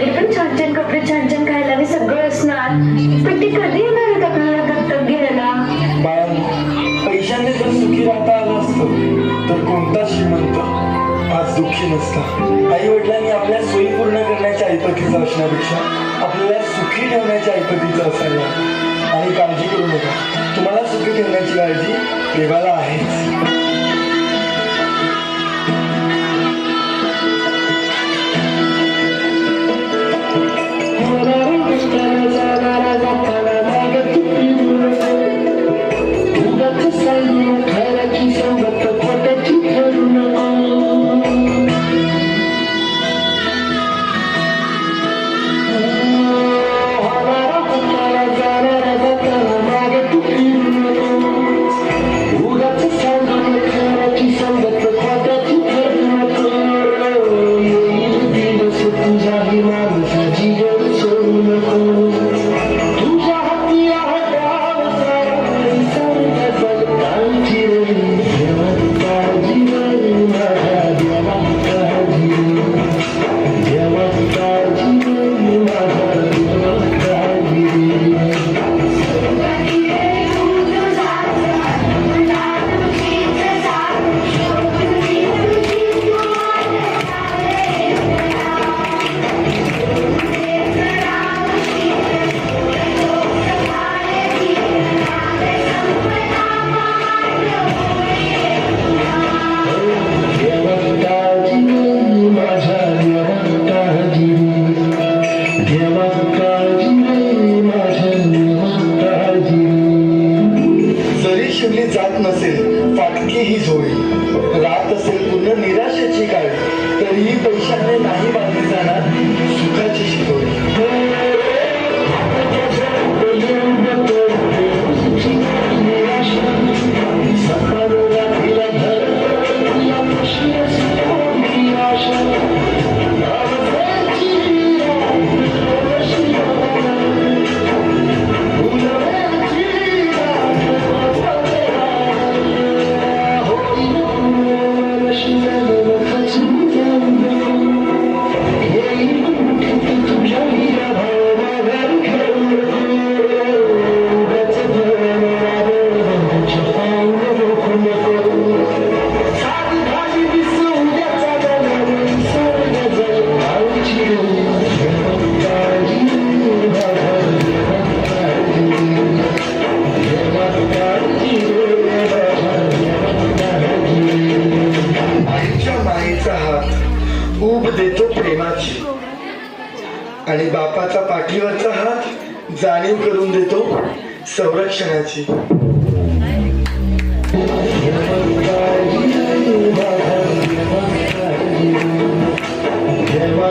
घरी पण छान छान कपडे, छान छान खायला आणि सगळं असणार, पण ते कधी येणार आहेत आपल्याला दत्तक घ्यायला? पैशाने जर सुखी राहता आलं असतं तर कोणता श्रीमंत आज दुःखी नसता. आई वडिलांनी आपल्या सोयी पूर्ण करण्याच्या ऐपतीचं असण्यापेक्षा आपल्याला सुखी ठेवण्याच्या ऐपतीचं असायला. आणि काळजी करू नका, तुम्हाला सुखी ठेवण्याची काळजी देवाला आहेच. जात नसेल फाटकी ही झोळी, रात असेल पूर्ण निराशेची काळी, तरीही पैशाने नाही बांधली जाणार सुखाची शिकवली. ऊब देतो प्रेमाची आणि बापाचा पाठीवरचा हात जाणीव करून देतो संरक्षणाची. देवा